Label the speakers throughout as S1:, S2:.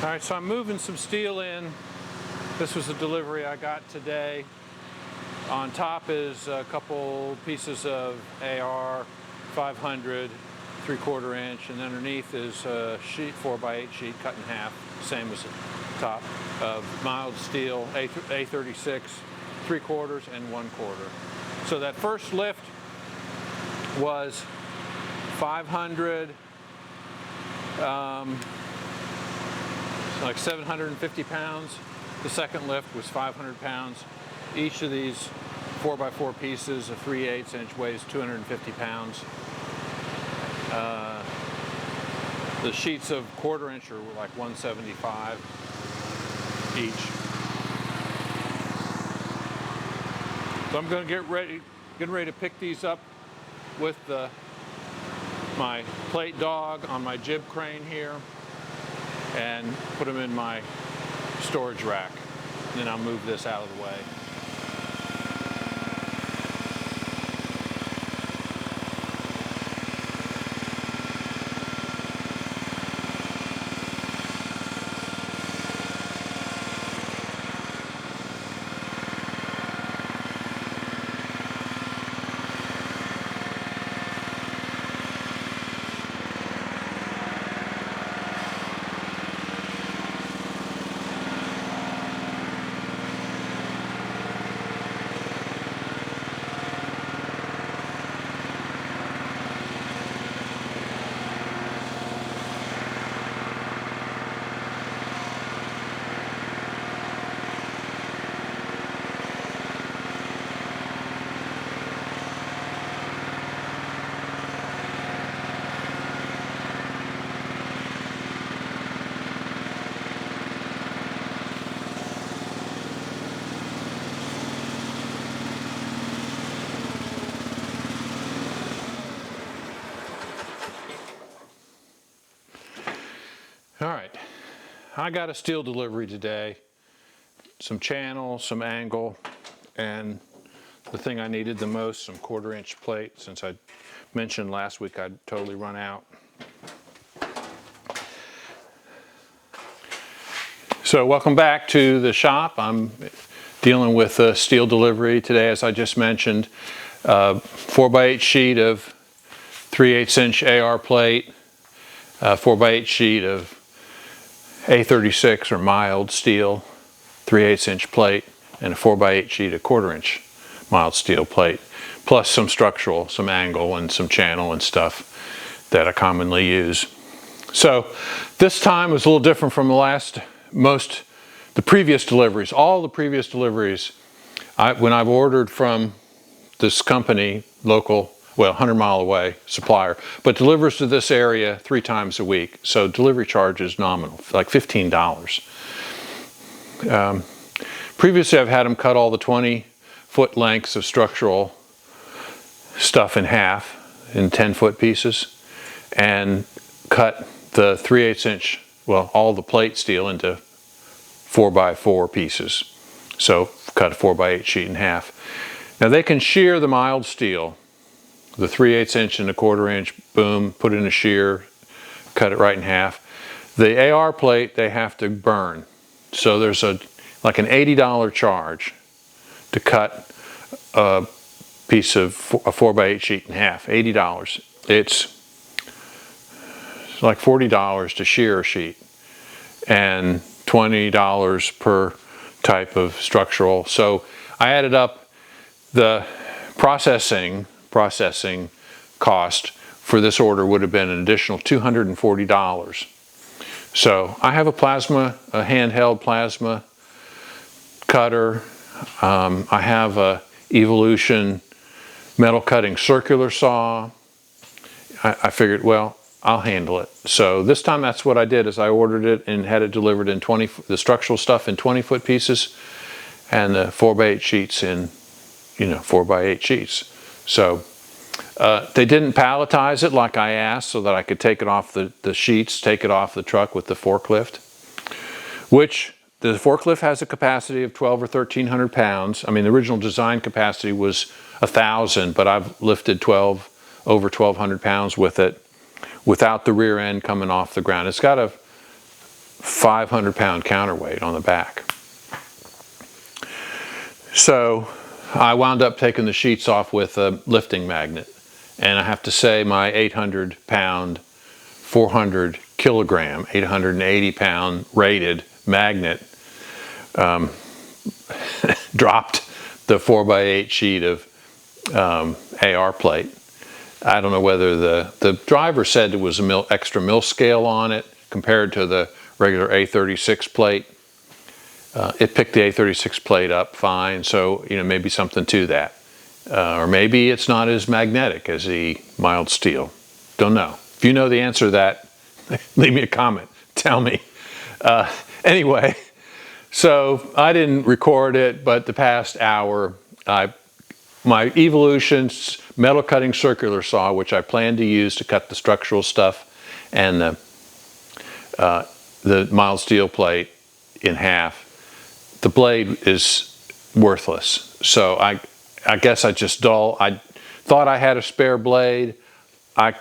S1: All right, so I'm moving some steel in. This was a delivery I got today. On top is a couple pieces of AR 500 3/4 inch, and underneath is a sheet 4x8 sheet cut in half, same as the top, of mild steel A36 3/4 and 1/4. So that first lift was 500, like 750 pounds. The second lift was 500 pounds. Each of these 4x4 pieces of 3/8 inch weighs 250 pounds. The sheets of 1/4 inch are like 175 each. So I'm going to getting ready to pick these up with my plate dog on my jib crane here and put them in my storage rack. And then I'll move this out of the way. All right, I got a steel delivery today, some channel, some angle, and the thing I needed the most, some 1/4 inch plate, since I mentioned last week I'd totally run out. So welcome back to the shop. I'm dealing with a steel delivery today, as I just mentioned. 4x8 sheet of 3/8 inch AR plate, 4x8 sheet of A36 or mild steel 3/8 inch plate, and a 4x8 sheet of 1/4 inch mild steel plate, plus some structural, some angle and some channel and stuff that I commonly use. So this time was a little different from the previous deliveries. All the previous deliveries, when I've ordered from this company, local, well, 100-mile away supplier, but delivers to this area 3 times a week. So delivery charge is nominal, like $15. Previously, I've had them cut all the 20-foot lengths of structural stuff in half in 10-foot pieces, and cut the 3/8 inch, well, all the plate steel into 4x4 pieces. So cut a 4x8 sheet in half. Now they can shear the mild steel, the 3/8 inch and a 1/4 inch, boom, put in a shear, cut it right in half. The AR plate they have to burn. So there's like an $80 charge to cut a piece of a 4x8 sheet in half, $80. It's like $40 to shear a sheet, and $20 per type of structural. So I added up the processing cost for this order would have been an additional $240. So I have a handheld plasma cutter. I have a Evolution metal cutting circular saw. I figured, well, I'll handle it. So this time that's what I did, is I ordered it and had it delivered in the structural stuff in 20-foot pieces, and the 4x8 sheets in 4x8 sheets. So they didn't palletize it like I asked, so that I could take it off the sheets, take it off the truck with the forklift, which the forklift has a capacity of 1,200 or 1,300 pounds. I mean, the original design capacity was 1,000, but I've lifted over 1,200 pounds with it, without the rear end coming off the ground. It's got a 500-pound counterweight on the back. So I wound up taking the sheets off with a lifting magnet. And I have to say my 800-pound, 400-kilogram, 880-pound rated magnet dropped the 4x8 sheet of AR plate. I don't know whether the driver said there was a extra mill scale on it compared to the regular A36 plate. It picked the A36 plate up fine, so maybe something to that. Or maybe it's not as magnetic as the mild steel. Don't know. If you know the answer to that, leave me a comment. Tell me. Anyway, so I didn't record it, but the past hour, my Evolution metal cutting circular saw, which I plan to use to cut the structural stuff and the mild steel plate in half, the blade is worthless. So I guess I thought I had a spare blade. I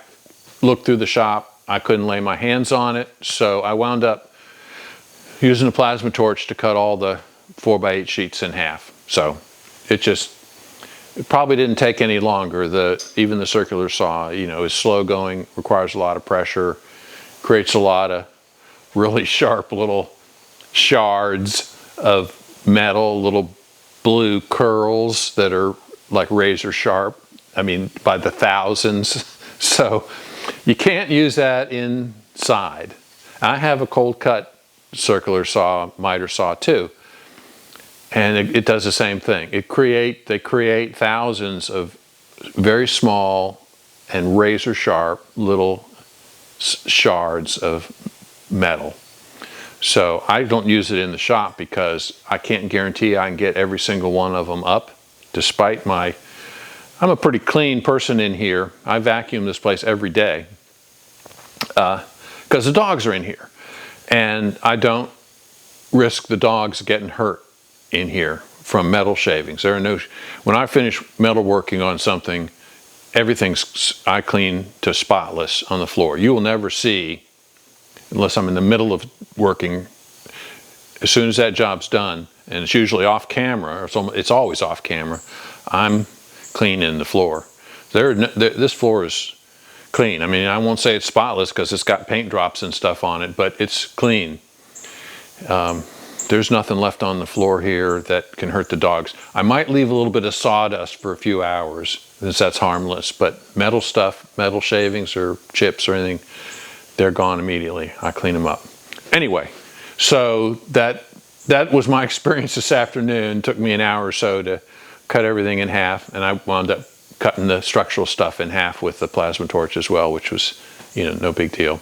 S1: looked through the shop. I couldn't lay my hands on it. So I wound up using a plasma torch to cut all the 4x8 sheets in half. So it probably didn't take any longer. Even the circular saw, is slow going, requires a lot of pressure, creates a lot of really sharp little shards of metal, little blue curls that are like razor sharp. I mean, by the thousands. So you can't use that inside. I have a cold cut circular saw, miter saw too. And it does the same thing. They create thousands of very small and razor sharp little shards of metal. So I don't use it in the shop because I can't guarantee I can get every single one of them up, despite I'm a pretty clean person in here. I vacuum this place every day because the dogs are in here. And I don't risk the dogs getting hurt in here from metal shavings. When I finish metal working on something, I clean to spotless on the floor. You will never see, unless I'm in the middle of working, as soon as that job's done, and it's usually off camera, or it's always off camera, I'm cleaning the floor. This floor is clean. I mean, I won't say it's spotless because it's got paint drops and stuff on it, but it's clean. There's nothing left on the floor here that can hurt the dogs. I might leave a little bit of sawdust for a few hours, since that's harmless, but metal stuff, metal shavings or chips or anything, they're gone immediately. I clean them up. Anyway, so that was my experience this afternoon. It took me an hour or so to cut everything in half, and I wound up cutting the structural stuff in half with the plasma torch as well, which was, no big deal.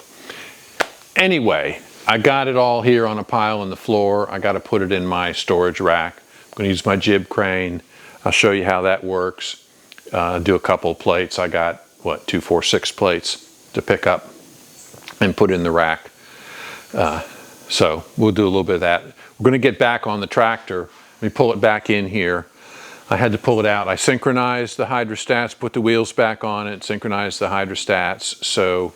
S1: Anyway, I got it all here on a pile on the floor. I got to put it in my storage rack. I'm going to use my jib crane. I'll show you how that works. Do a couple of plates. I got, 2, 4, 6 plates to pick up and put in the rack. So we'll do a little bit of that. We're going to get back on the tractor. Let me pull it back in here. I had to pull it out. I synchronized the hydrostats, put the wheels back on it, synchronized the hydrostats. So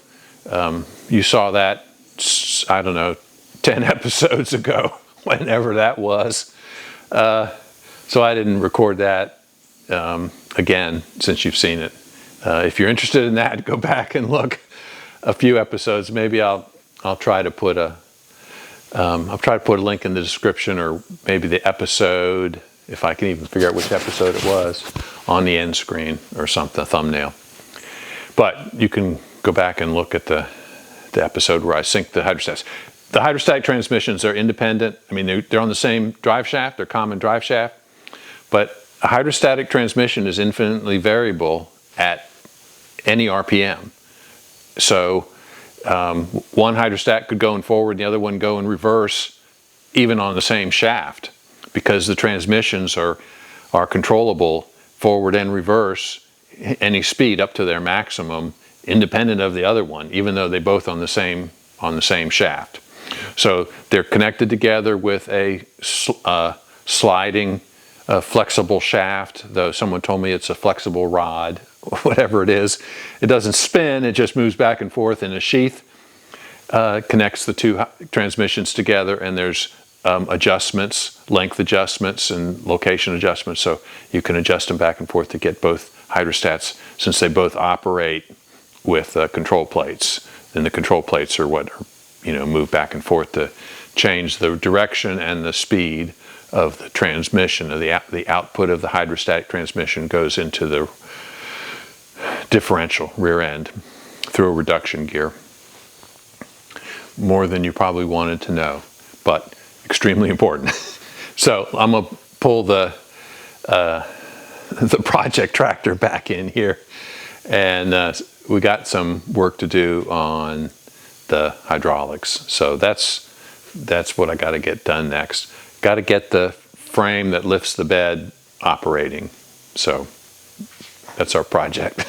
S1: you saw that, I don't know, 10 episodes ago, whenever that was. So I didn't record that again, since you've seen it. If you're interested in that, go back and look a few episodes. Maybe I'll try to put a link in the description, or maybe the episode, if I can even figure out which episode it was, on the end screen or something, a thumbnail. But you can go back and look at the episode where I sync the hydrostats. The hydrostatic transmissions are independent. I mean, they're on the same drive shaft, they're common drive shaft, but a hydrostatic transmission is infinitely variable at any RPM. So one hydrostat could go in forward, the other one go in reverse, even on the same shaft, because the transmissions are controllable forward and reverse, any speed up to their maximum, independent of the other one, even though they both on the same shaft. So they're connected together with a sliding flexible shaft, though someone told me it's a flexible rod, whatever it is. It doesn't spin, it just moves back and forth in a sheath. connects the two transmissions together, and there's adjustments, length adjustments and location adjustments, so you can adjust them back and forth to get both hydrostats, since they both operate with control plates. And the control plates are what move back and forth to change the direction and the speed of the transmission. The output of the hydrostatic transmission goes into the differential rear end through a reduction gear. More than you probably wanted to know, but extremely important. So I'm going to pull the project tractor back in here, and we got some work to do on the hydraulics. So that's what I got to get done next. Got to get the frame that lifts the bed operating. So that's our project.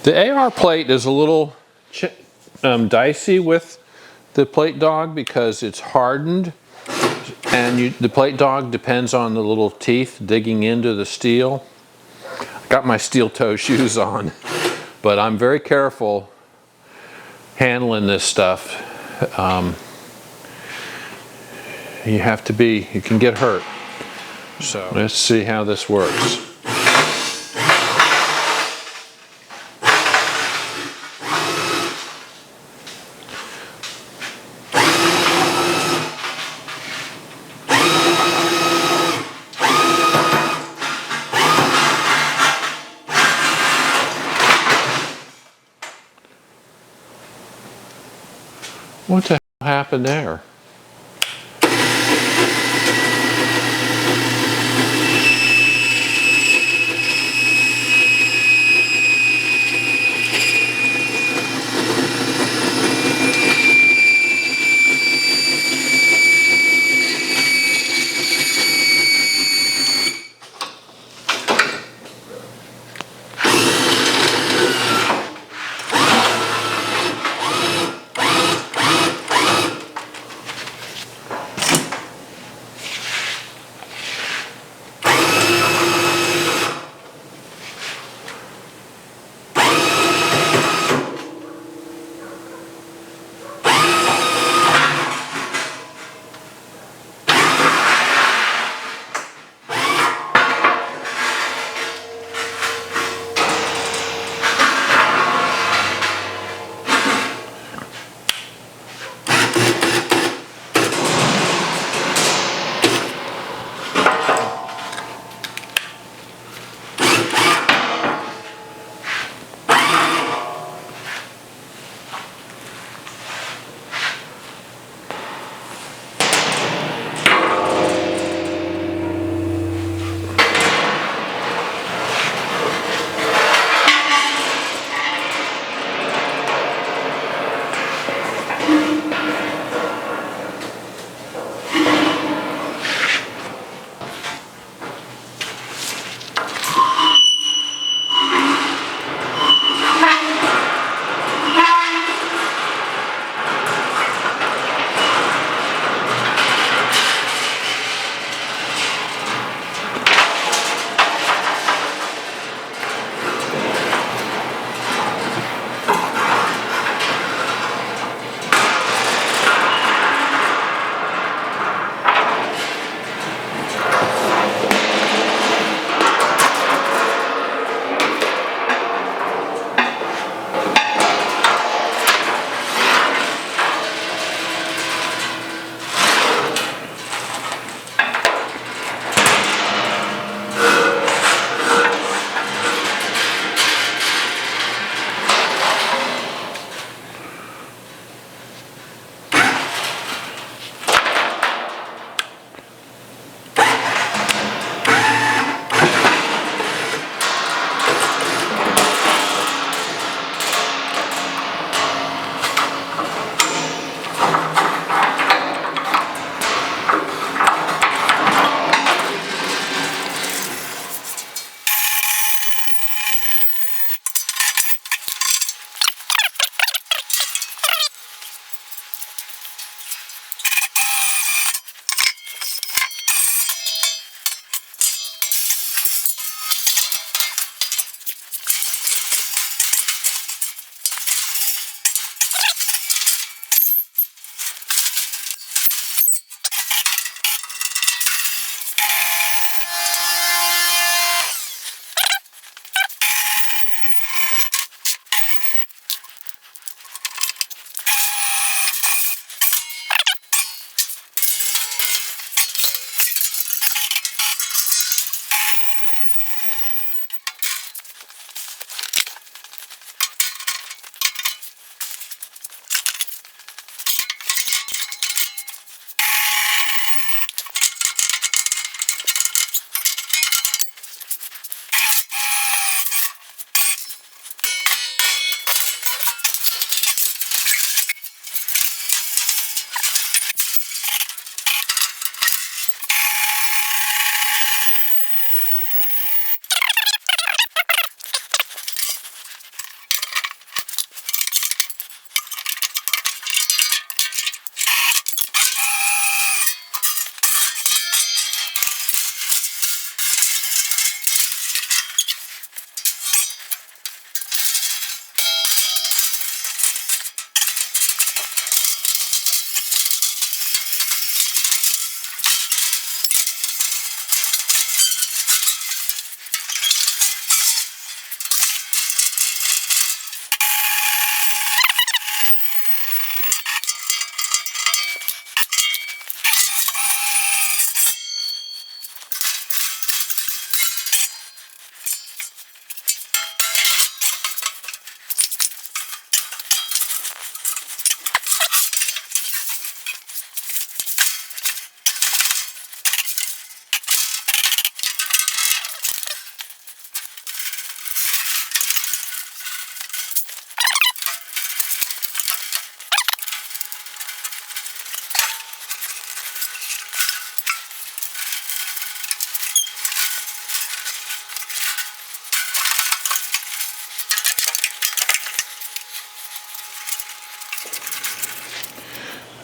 S1: The AR plate is a little dicey with the plate dog because it's hardened, and the plate dog depends on the little teeth digging into the steel. I got my steel toe shoes on, but I'm very careful handling this stuff. You can get hurt. So let's see how this works. What the hell happened there?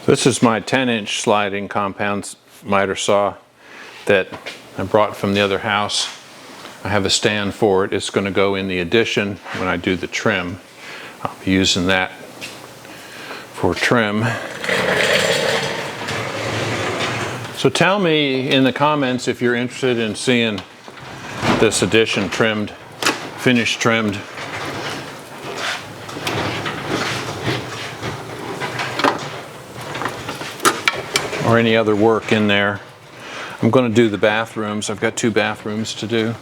S1: This is my 10-inch sliding compound miter saw that I brought from the other house. I have a stand for it. It's going to go in the addition when I do the trim. I'll be using that for trim. So tell me in the comments if you're interested in seeing this addition trimmed, finished trimmed. Or any other work in there. I'm going to do the bathrooms. I've got 2 bathrooms to do.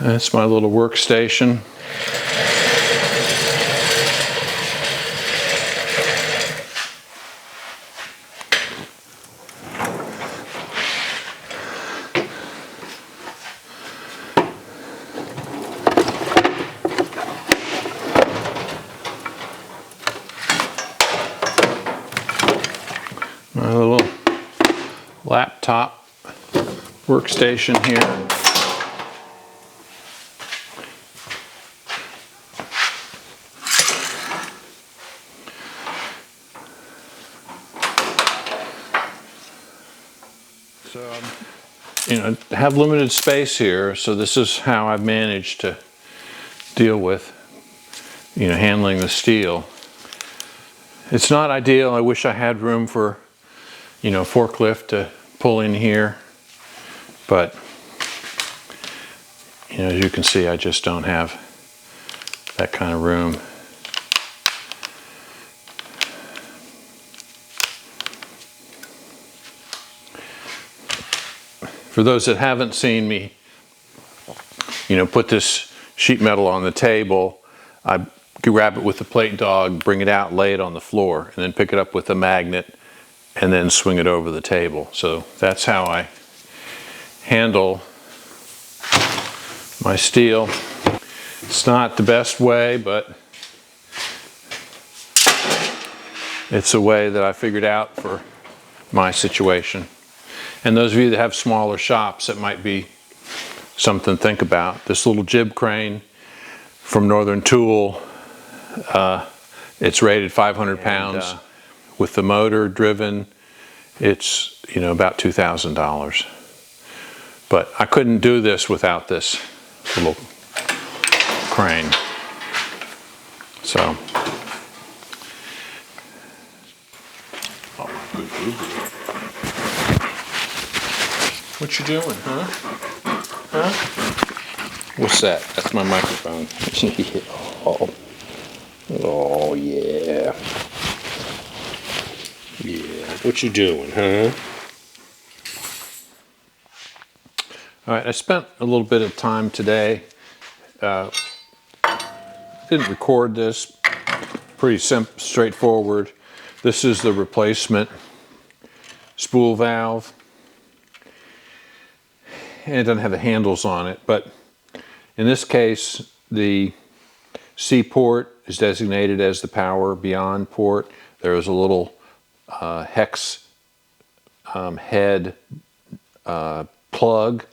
S1: That's my little workstation. My little laptop workstation here. So, have limited space here, so this is how I've managed to deal with, handling the steel. It's not ideal. I wish I had room for, forklift to pull in here, but, as you can see, I just don't have that kind of room. For those that haven't seen me, put this sheet metal on the table, I grab it with the plate dog, bring it out, lay it on the floor, and then pick it up with a magnet, and then swing it over the table. So that's how I handle my steel. It's not the best way, but it's a way that I figured out for my situation. And those of you that have smaller shops, it might be something to think about. This little jib crane from Northern Tool, it's rated 500 pounds. With the motor driven, it's about $2,000. But I couldn't do this without this little crane. So, what you doing, huh? What's that? That's my microphone. Oh yeah. Yeah. What you doing, huh? All right. I spent a little bit of time today. Didn't record this. Pretty simple, straightforward. This is the replacement spool valve. And it doesn't have the handles on it, but in this case, the C port is designated as the power beyond port. There is a little hex head plug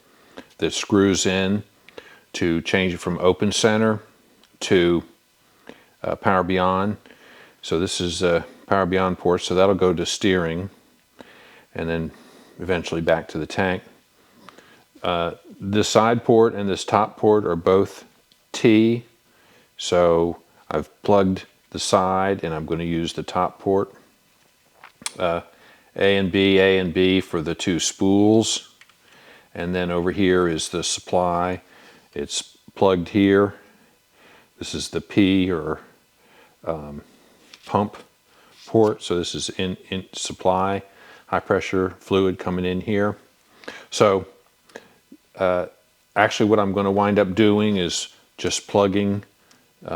S1: that screws in to change it from open center to power beyond. So this is a power beyond port, so that'll go to steering and then eventually back to the tank. This side port and this top port are both T, so I've plugged the side and I'm going to use the top port. A and B for the 2 spools, and then over here is the supply. It's plugged here. This is the P or pump port, so this is in supply, high pressure fluid coming in here. So actually what I'm going to wind up doing is just plugging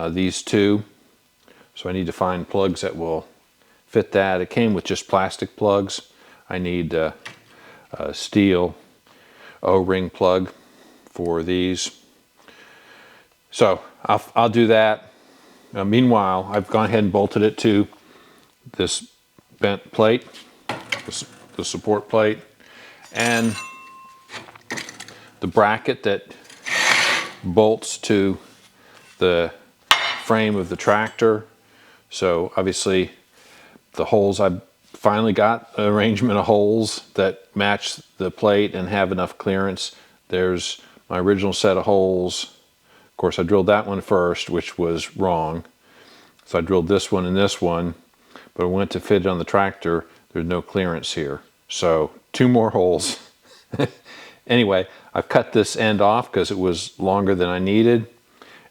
S1: these 2. So I need to find plugs that will fit that. It came with just plastic plugs. I need a steel O-ring plug for these. So I'll do that. Meanwhile, I've gone ahead and bolted it to this bent plate, the support plate, and the bracket that bolts to the frame of the tractor. So obviously the holes, I finally got an arrangement of holes that match the plate and have enough clearance. There's my original set of holes. Of course, I drilled that one first, which was wrong. So I drilled this one and this one, but I went to fit it on the tractor. There's no clearance here. So 2 more holes. Anyway, I've cut this end off because it was longer than I needed.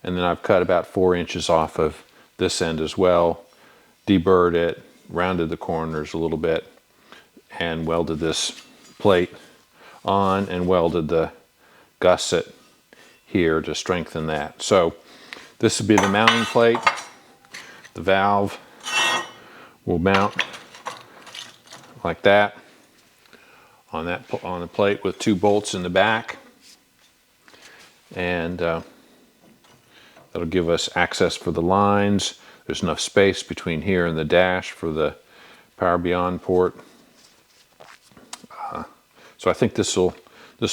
S1: And then I've cut about 4 inches off of this end as well, deburred it, rounded the corners a little bit, and welded this plate on and welded the gusset here to strengthen that. So this would be the mounting plate. The valve will mount like that on the plate with 2 bolts in the back, and that'll give us access for the lines. There's enough space between here and the dash for the Power Beyond port. So I think this will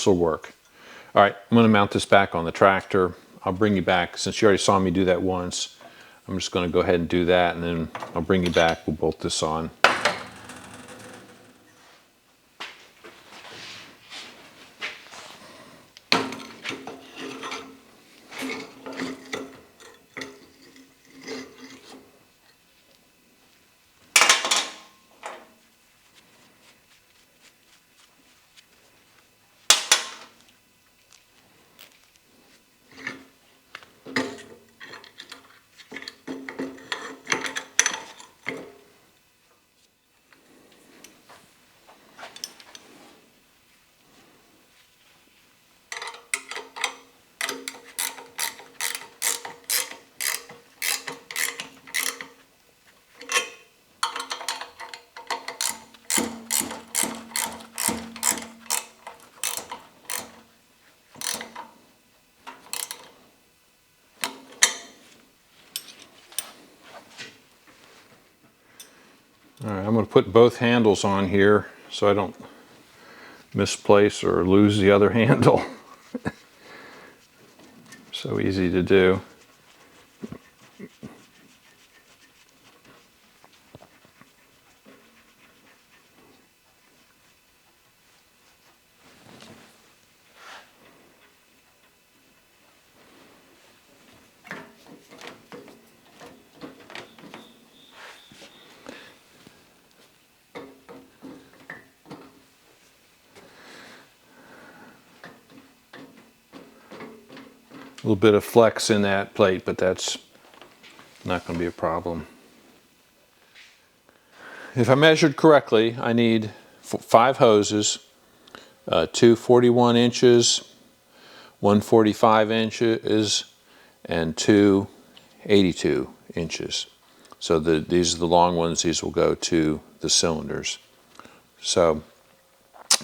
S1: work. All right, I'm going to mount this back on the tractor. I'll bring you back, since you already saw me do that once. I'm just going to go ahead and do that, and then I'll bring you back. We'll bolt this on. All right, I'm going to put both handles on here so I don't misplace or lose the other handle. So easy to do. A little bit of flex in that plate, but that's not going to be a problem. If I measured correctly, I need 5 hoses, 2 41 inches, 1 45 inches, and 2 82 inches. So these are the long ones. These will go to the cylinders. So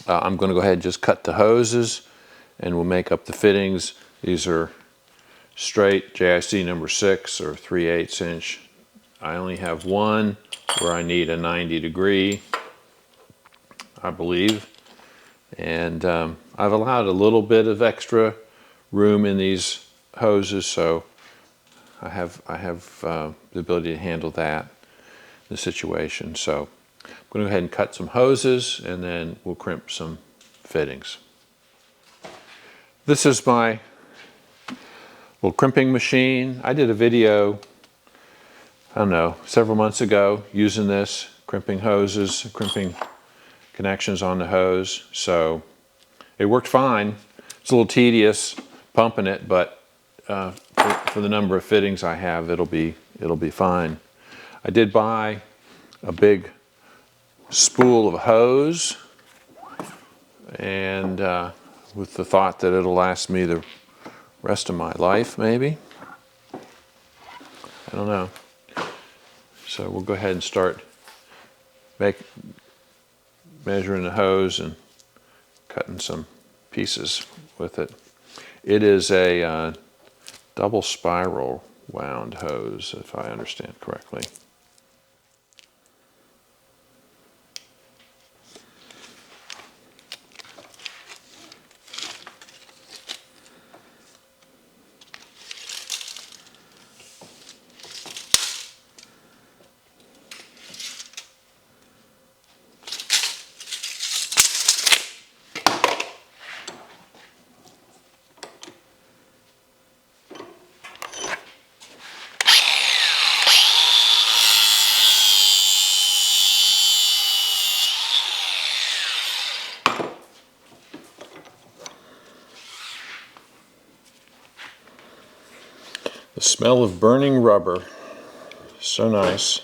S1: I'm going to go ahead and just cut the hoses, and we'll make up the fittings. These are straight JIC number 6 or 3/8 inch. I only have one where I need a 90 degree, I believe. And I've allowed a little bit of extra room in these hoses, so I have the ability to handle that, the situation. So I'm going to go ahead and cut some hoses, and then we'll crimp some fittings. This is my little crimping machine. I did a video, I don't know, several months ago using this, crimping hoses, crimping connections on the hose. So it worked fine. It's a little tedious pumping it, but for the number of fittings I have, it'll be fine. I did buy a big spool of hose, and with the thought that it'll last me the rest of my life, maybe. I don't know. So we'll go ahead and start measuring the hose and cutting some pieces with it. It is a double spiral wound hose, if I understand correctly. The smell of burning rubber, so nice.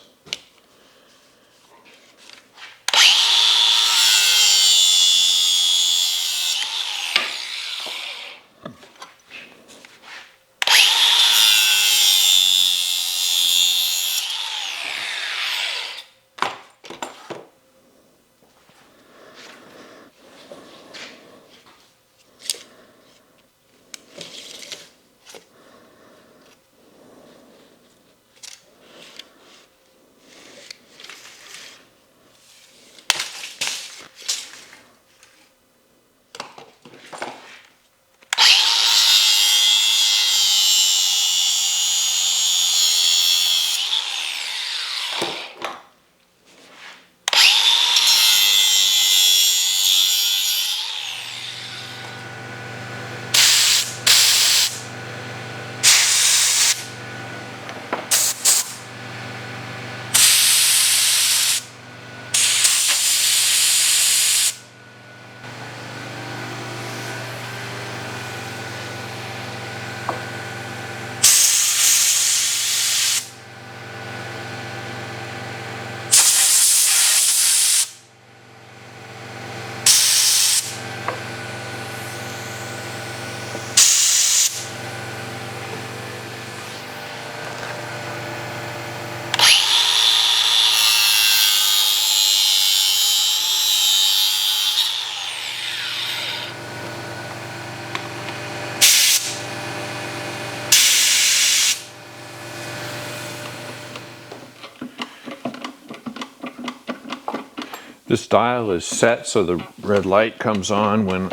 S1: This dial is set so the red light comes on when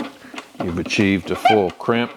S1: you've achieved a full crimp.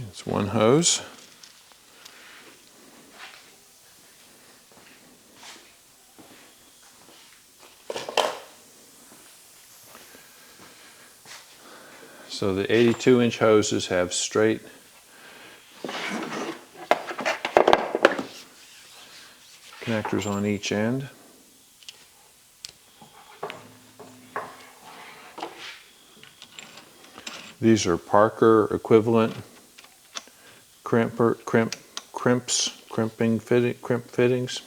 S1: It's one hose. So the 82-inch hoses have straight connectors on each end. These are Parker equivalent crimp fittings.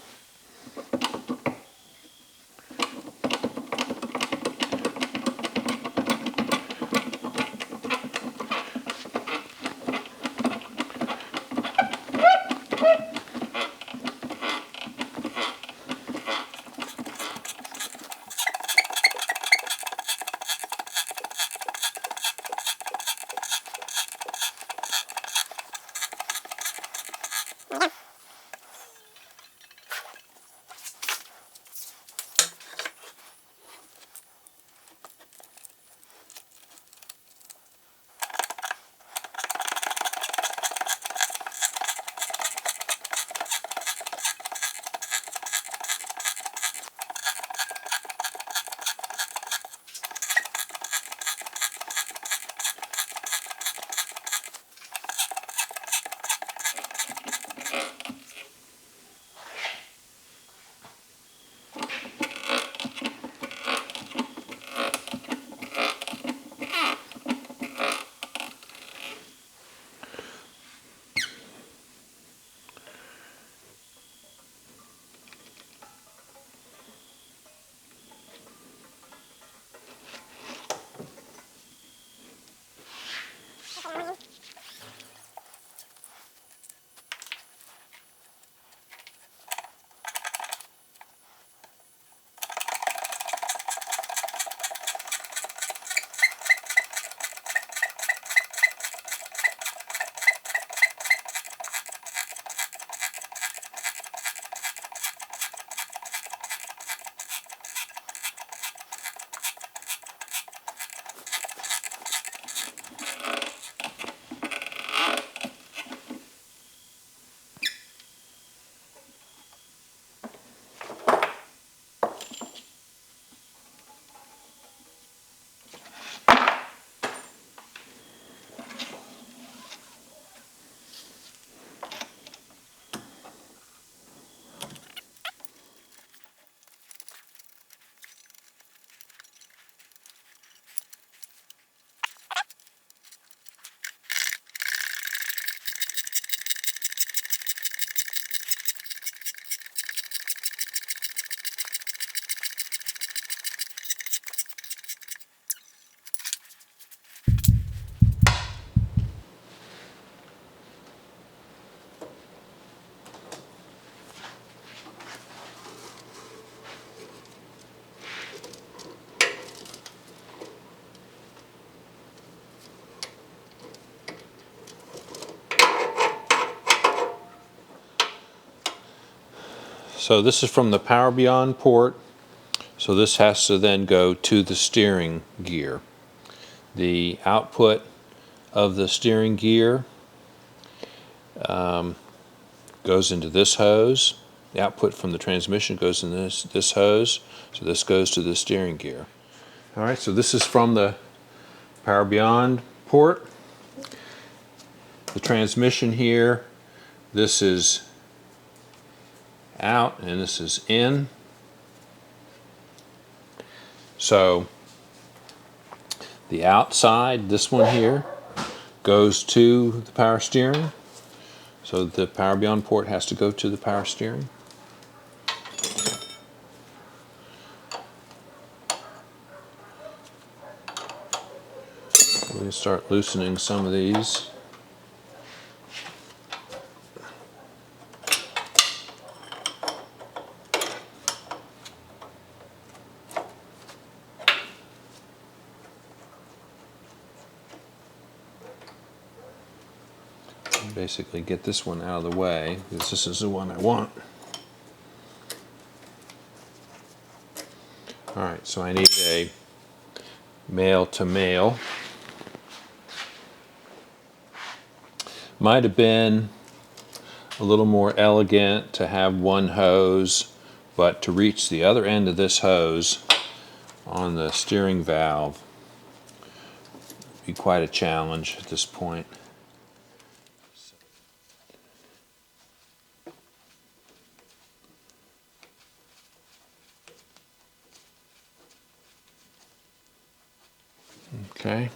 S1: So this is from the Power Beyond port. So this has to then go to the steering gear. The output of the steering gear goes into this hose. The output from the transmission goes in this hose. So this goes to the steering gear. All right, so this is from the Power Beyond port. The transmission here, this is out and this is in. So the outside, this one here, goes to the power steering. So the Power Beyond port has to go to the power steering. We're going to start loosening some of these. Basically get this one out of the way, because this is the one I want. Alright, so I need a male to male. Might have been a little more elegant to have one hose, but to reach the other end of this hose on the steering valve would be quite a challenge at this point. Okay.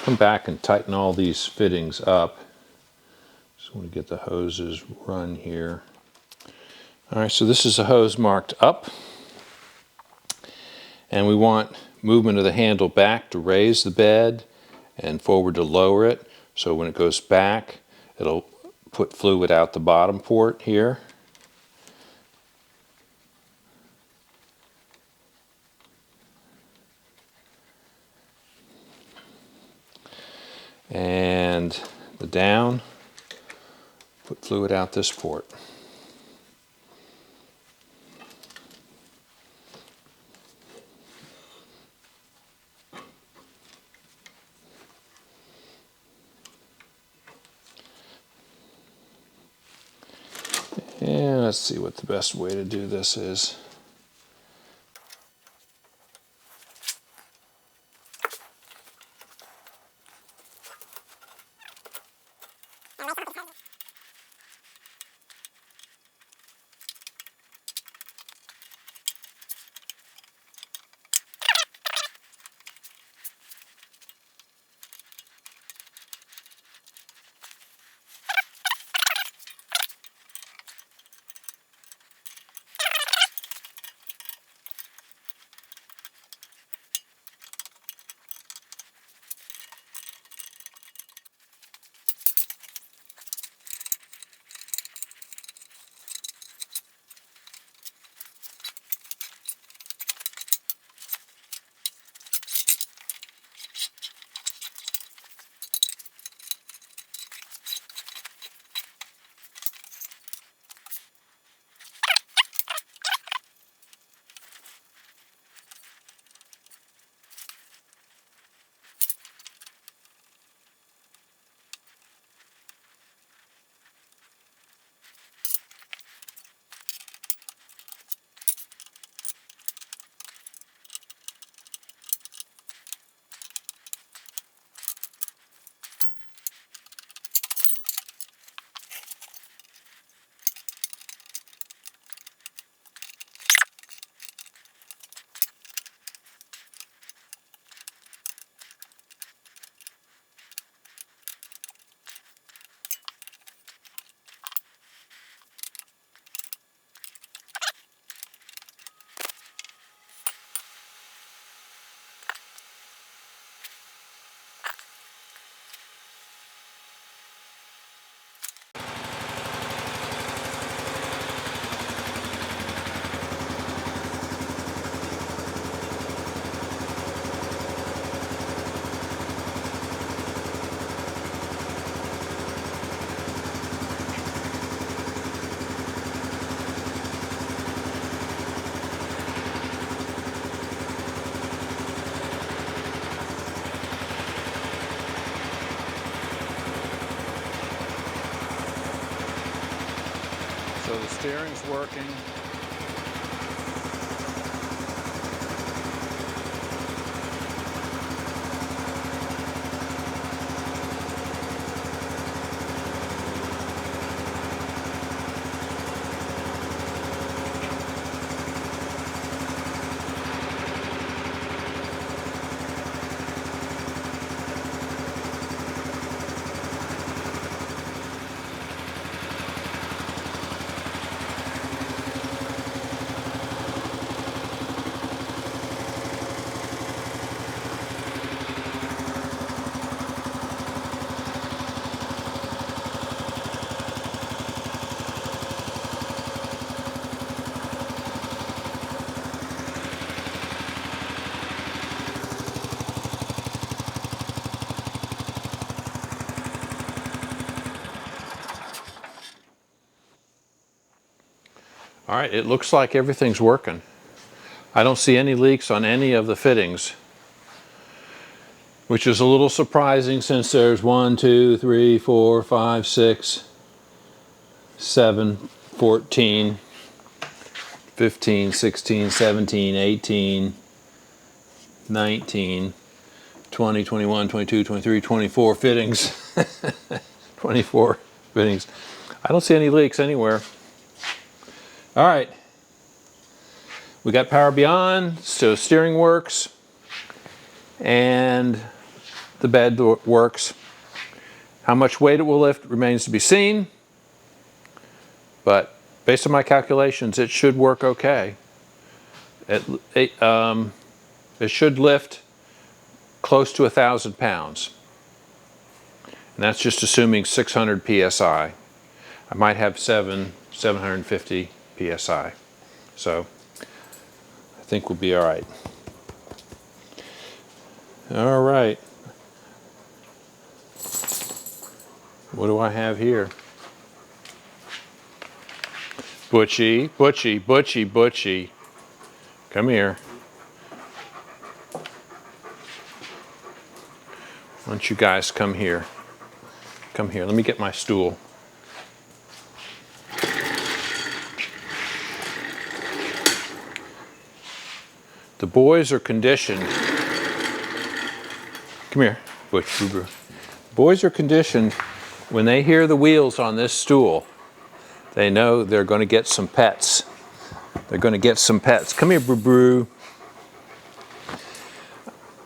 S1: Come back and tighten all these fittings up. Just want to get the hoses run here. Alright, so this is a hose marked up. And we want movement of the handle back to raise the bed and forward to lower it. So when it goes back, it'll put fluid out the bottom port here. And the down, put fluid out this port. And let's see what the best way to do this is. So the steering's working. All right, it looks like everything's working. I don't see any leaks on any of the fittings, which is a little surprising since there's 1, 2, 3, 4, 5, 6, 7, 14, 15, 16, 17, 18, 19, 20, 21, 22, 23, 24 fittings. 24 fittings. I don't see any leaks anywhere. All right, we got power beyond, so steering works, and the bed works. How much weight it will lift remains to be seen, but based on my calculations, it should work okay. It should lift close to 1,000 pounds, and that's just assuming 600 psi. I might have 750 psi, so I think we'll be all right. All right. What do I have here? Butchie, Butchie, Butchie, Butchie. Come here. Why don't you guys come here? Come here. Let me get my stool. The boys are conditioned. Come here, Butch, boo boo. Boys are conditioned when they hear the wheels on this stool. They know they're going to get some pets. They're going to get some pets. Come here, boo boo.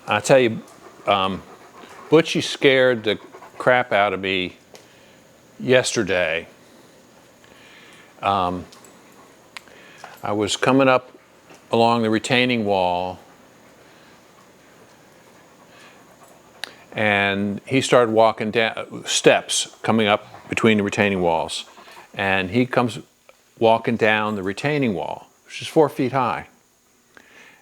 S1: I tell you, Butchie scared the crap out of me yesterday. I was coming up along the retaining wall, and he started walking down steps coming up between the retaining walls, and he comes walking down the retaining wall, which is 4 feet high.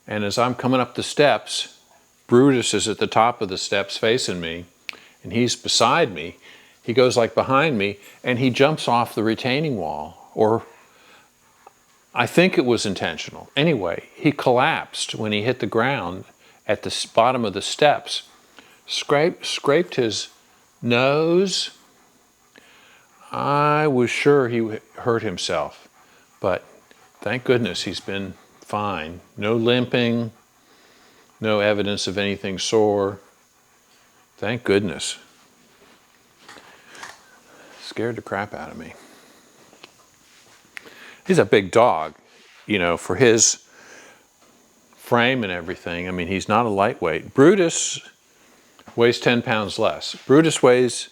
S1: And as I'm coming up the steps, Brutus is at the top of the steps facing me, and he's beside me. He goes like behind me, and he jumps off the retaining wall, or I think it was intentional. Anyway, he collapsed when he hit the ground at the bottom of the steps, scraped his nose. I was sure he hurt himself, but thank goodness he's been fine. No limping, no evidence of anything sore. Thank goodness. Scared the crap out of me. He's a big dog, you know, for his frame and everything. I mean, he's not a lightweight. Brutus weighs 10 pounds less. Brutus weighs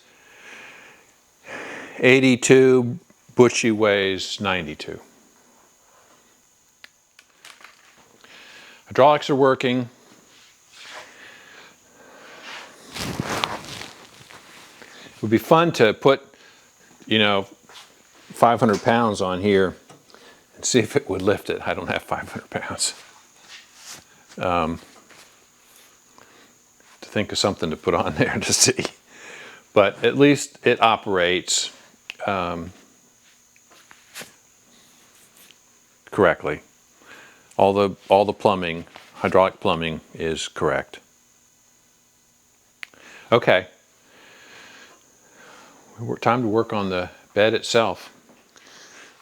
S1: 82, Butchie weighs 92. Hydraulics are working. It would be fun to put, you know, 500 pounds on here and see if it would lift it. I don't have 500 pounds. To think of something to put on there to see. But at least it operates correctly. All the plumbing, hydraulic plumbing is correct. Okay. Time to work on the bed itself.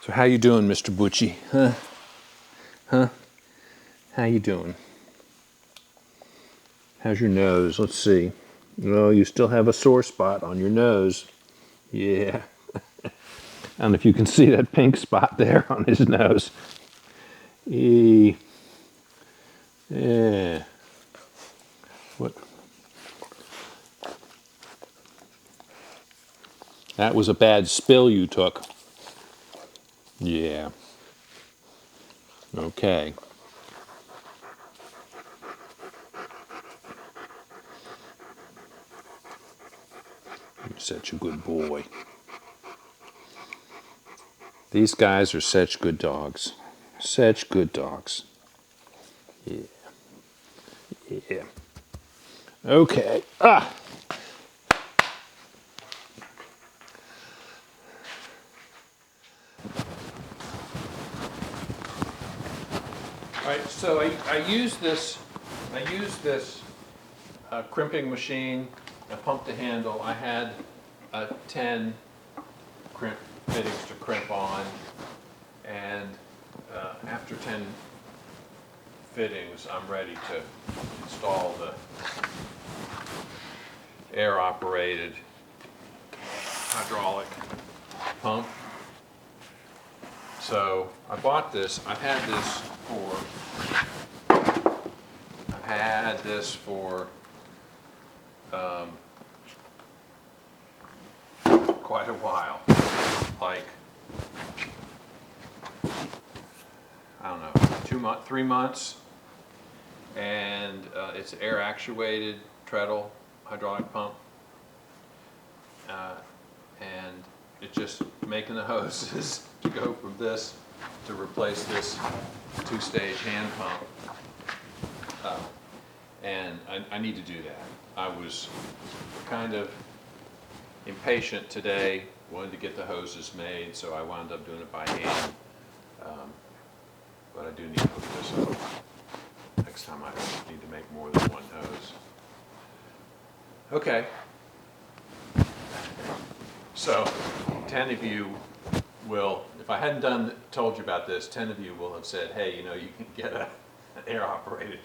S1: So how you doing, Mr. Bucci? Huh? How you doing? How's your nose? Let's see. Oh, you still have a sore spot on your nose. Yeah. I don't know if you can see that pink spot there on his nose. Yeah. What? That was a bad spill you took. Yeah. Okay. You're such a good boy. These guys are such good dogs. Such good dogs. Yeah. Yeah. Okay. Ah! All right, so I use this crimping machine. I pumped the handle. I had 10 crimp fittings to crimp on, and after 10 fittings, I'm ready to install the air-operated hydraulic pump. So I bought this. I've had this for quite a while, like I don't know, 3 months, and it's air actuated treadle hydraulic pump, and it's just making the hoses to go from this to replace this 2-stage hand pump. And I need to do that. I was kind of impatient today, wanted to get the hoses made, so I wound up doing it by hand. But I do need to hook this up. Next time I need to make more than one hose. Okay. So 10 of you will, if I hadn't told you about this, 10 of you will have said, hey, you know, you can get an air-operated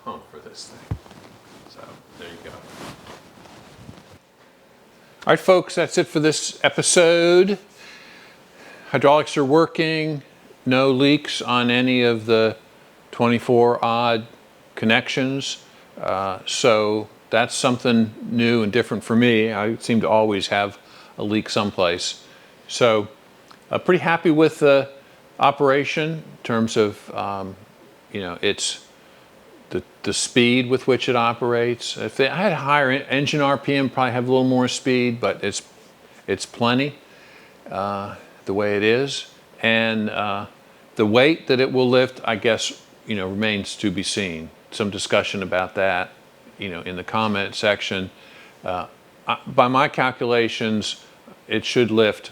S1: pump for this thing. So there you go. All right, folks, that's it for this episode. Hydraulics are working. No leaks on any of the 24 odd connections. So that's something new and different for me. I seem to always have a leak someplace. So pretty happy with the operation in terms of, you know, it's the speed with which it operates. If I had a higher engine RPM, probably have a little more speed, but it's plenty the way it is. And the weight that it will lift, I guess, you know, remains to be seen. Some discussion about that, you know, in the comment section. By my calculations, it should lift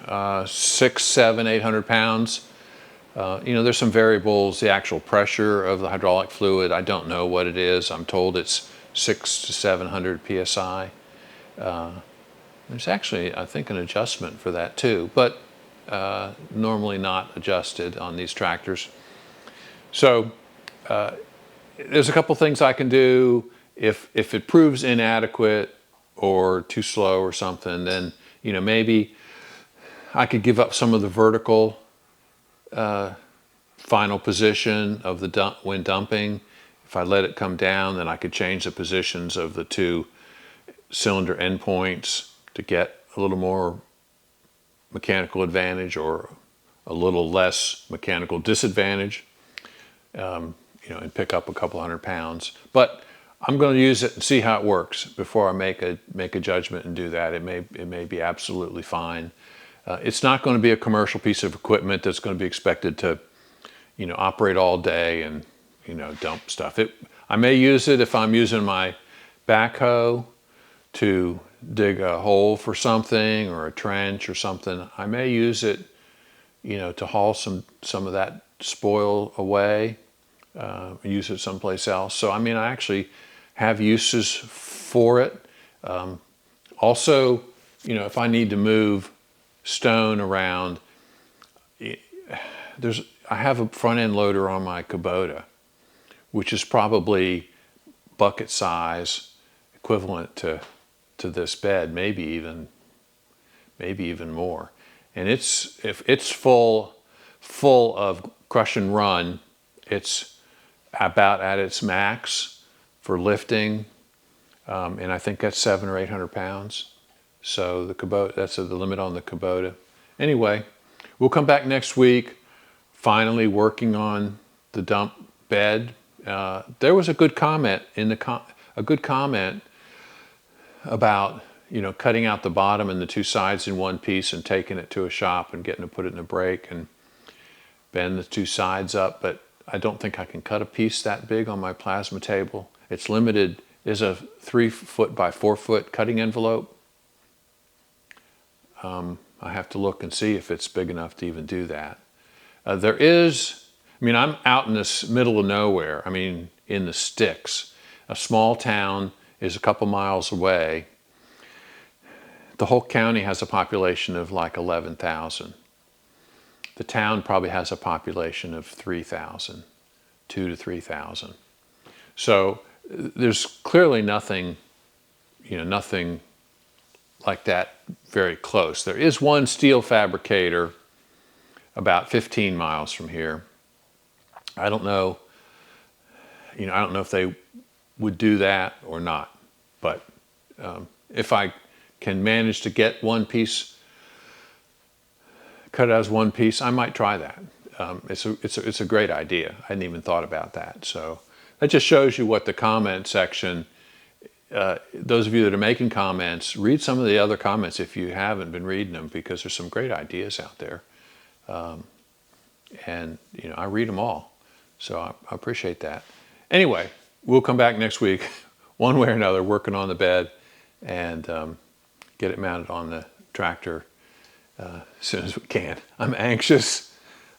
S1: 600, 700, 800 pounds. You know, there's some variables. The actual pressure of the hydraulic fluid, I don't know what it is. I'm told it's 600 to 700 psi. There's actually, I think, an adjustment for that too, but normally not adjusted on these tractors. So there's a couple things I can do. If it proves inadequate or too slow or something, then, you know, maybe I could give up some of the vertical final position of the when dumping. If I let it come down, then I could change the positions of the 2 cylinder endpoints to get a little more mechanical advantage or a little less mechanical disadvantage, you know, and pick up a couple hundred pounds. But I'm going to use it and see how it works before I make a judgment and do that. It may be absolutely fine. It's not going to be a commercial piece of equipment that's going to be expected to, you know, operate all day and, you know, dump stuff. I may use it if I'm using my backhoe to dig a hole for something or a trench or something. I may use it, you know, to haul some of that spoil away, use it someplace else. So, I mean, I actually have uses for it. Also, if I need to move stone around, I have a front end loader on my Kubota, which is probably bucket size, equivalent to this bed, maybe even more. And if it's full of crush and run, it's about at its max for lifting, and I think that's 700 or 800 pounds. So the Kubota, that's the limit on the Kubota. Anyway, we'll come back next week, finally working on the dump bed. There was a good comment about cutting out the bottom and the two sides in one piece and taking it to a shop and getting to put it in a brake and bend the two sides up. But I don't think I can cut a piece that big on my plasma table. It's limited. There's a 3 foot by 4 foot cutting envelope. I have to look and see if it's big enough to even do that. I'm out in this middle of nowhere. In the sticks. A small town is a couple miles away. The whole county has a population of like 11,000. The town probably has a population of 3,000, 2,000 to 3,000. So there's clearly nothing like that very close. There is one steel fabricator about 15 miles from here. I don't know if they would do that or not, but if I can manage to get one piece, cut it as one piece, I might try that. It's a great idea. I hadn't even thought about that. So that just shows you what the comment section, those of you that are making comments, read some of the other comments if you haven't been reading them, because there's some great ideas out there. And I read them all. So I appreciate that. Anyway, we'll come back next week, one way or another, working on the bed and get it mounted on the tractor as soon as we can. I'm anxious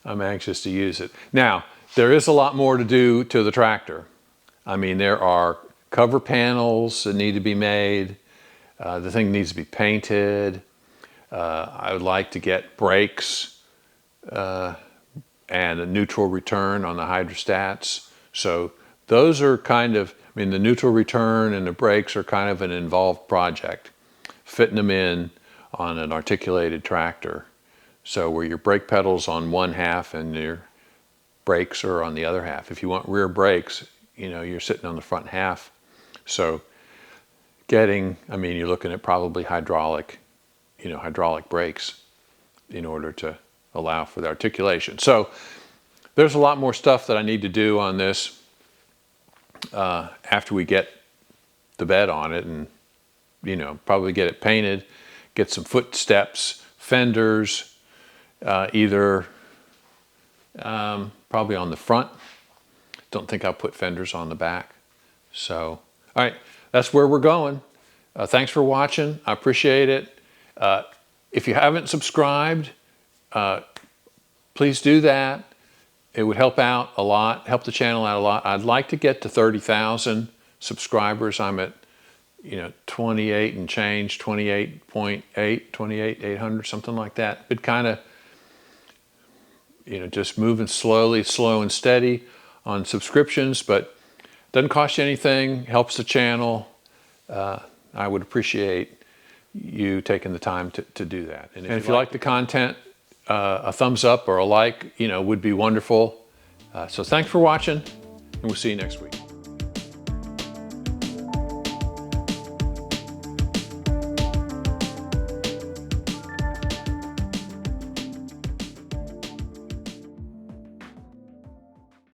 S1: to use it. Now, there is a lot more to do to the tractor. There are cover panels that need to be made. The thing needs to be painted. I would like to get brakes and a neutral return on the hydrostats. So those are the neutral return and the brakes are kind of an involved project, fitting them in on an articulated tractor. So where your brake pedal's on one half and your brakes are on the other half. If you want rear brakes, you're sitting on the front half. So you're looking at probably hydraulic brakes in order to allow for the articulation. So there's a lot more stuff that I need to do on this after we get the bed on it, and probably get it painted, get some footsteps, fenders, either probably on the front. Don't think I'll put fenders on the back. So, all right, that's where we're going. Thanks for watching. I appreciate it. If you haven't subscribed, please do that. It would help out a lot, help the channel out a lot. I'd like to get to 30,000 subscribers. I'm at 28 and change, 28.8, 28,800, something like that. But kind of just moving slowly, slow and steady on subscriptions, but doesn't cost you anything, helps the channel. I would appreciate you taking the time to do that. And if you like the content, a thumbs up or a like, would be wonderful. So thanks for watching, and we'll see you next week.